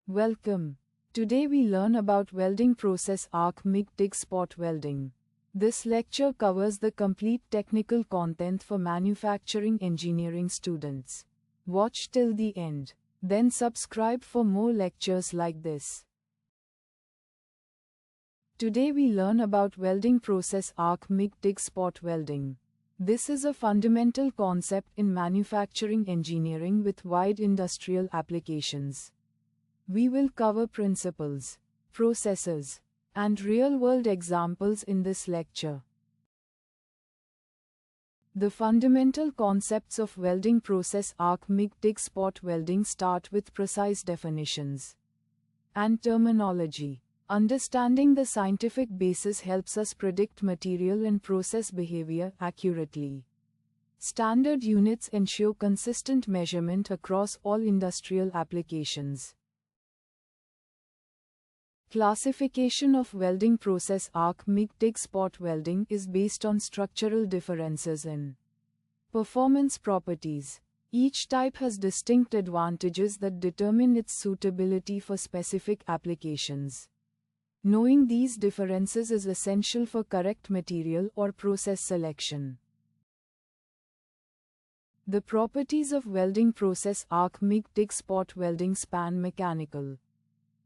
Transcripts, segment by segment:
Welcome. Today we learn about welding process arc MIG TIG spot welding. This lecture covers the complete technical content for manufacturing engineering students. Watch till the end. Then subscribe for more lectures like this. Today we learn about welding process arc MIG TIG spot welding. This is a fundamental concept in manufacturing engineering with wide industrial applications. We will cover principles, processes, and real-world examples in this lecture. The fundamental concepts of welding process arc MIG TIG spot welding start with precise definitions and terminology. Understanding the scientific basis helps us predict material and process behavior accurately. Standard units ensure consistent measurement across all industrial applications. Classification of welding process arc MIG TIG spot welding is based on structural differences in performance properties. Each type has distinct advantages that determine its suitability for specific applications. Knowing these differences is essential for correct material or process selection. The properties of welding process arc MIG TIG spot welding span mechanical,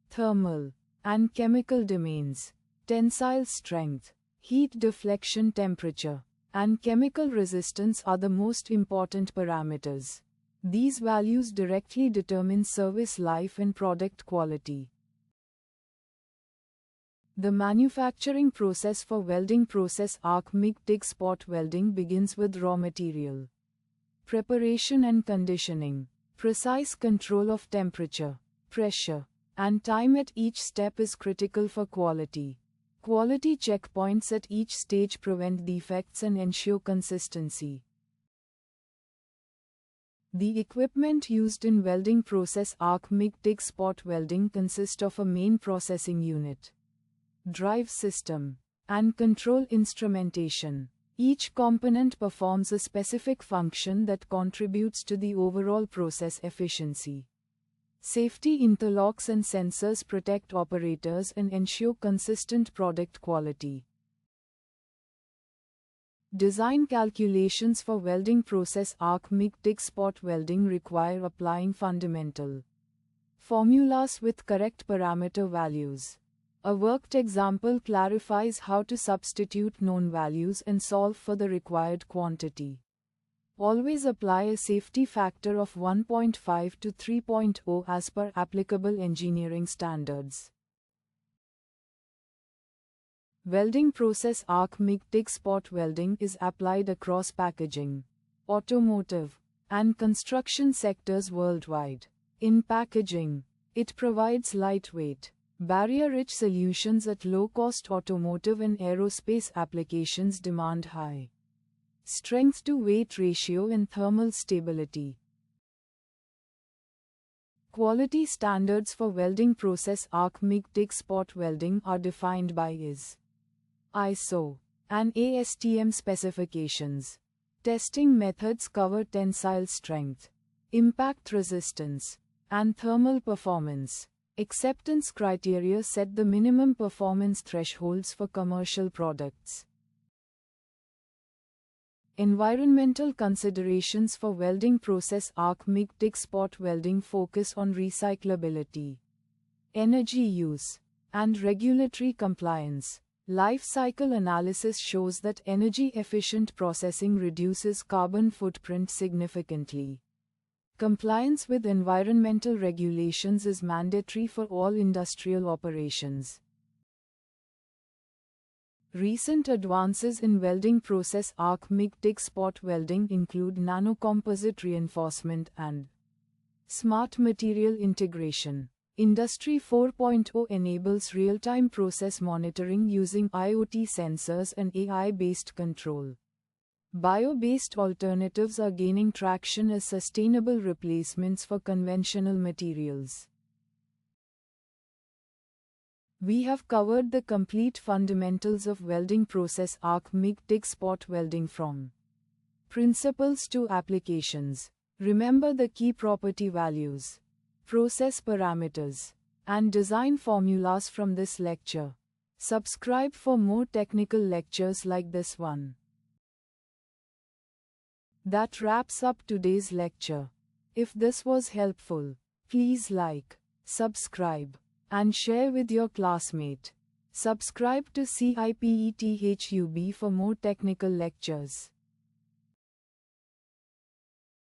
thermal, and chemical domains. Tensile strength, heat deflection temperature, and chemical resistance are the most important parameters. These values directly determine service life and product quality. The manufacturing process for welding process arc MIG TIG spot welding begins with raw material preparation and conditioning. Precise control of temperature, pressure, and time at each step is critical for quality. Quality checkpoints at each stage prevent defects and ensure consistency. The equipment used in welding process arc MIG TIG spot welding consists of a main processing unit, drive system, and control instrumentation. Each component performs a specific function that contributes to the overall process efficiency. Safety interlocks and sensors protect operators and ensure consistent product quality. Design calculations for welding process arc MIG TIG spot welding require applying fundamental formulas with correct parameter values. A worked example clarifies how to substitute known values and solve for the required quantity. Always apply a safety factor of 1.5 to 3.0 as per applicable engineering standards. Welding process arc MIG TIG spot welding is applied across packaging, automotive, and construction sectors worldwide. In packaging, it provides lightweight, barrier-rich solutions at low-cost. Automotive and aerospace applications demand high strength-to-weight ratio and thermal stability. Quality standards for welding process arc MIG TIG spot welding are defined by ISO and ASTM specifications. Testing methods cover tensile strength, impact resistance, and thermal performance. Acceptance criteria set the minimum performance thresholds for commercial products. Environmental considerations for welding process arc MIG TIG spot welding focus on recyclability, energy use, and regulatory compliance. Life cycle analysis shows that energy-efficient processing reduces carbon footprint significantly. Compliance with environmental regulations is mandatory for all industrial operations. Recent advances in welding process arc MIG TIG spot welding include nanocomposite reinforcement and smart material integration. Industry 4.0 enables real-time process monitoring using IoT sensors and AI-based control. Bio-based alternatives are gaining traction as sustainable replacements for conventional materials. We have covered the complete fundamentals of welding process arc MIG TIG spot welding from principles to applications. Remember the key property values, process parameters, and design formulas from this lecture. Subscribe for more technical lectures like this one. That wraps up today's lecture. If this was helpful, please like, subscribe, and share with your classmate. Subscribe to CIPETHUB for more technical lectures.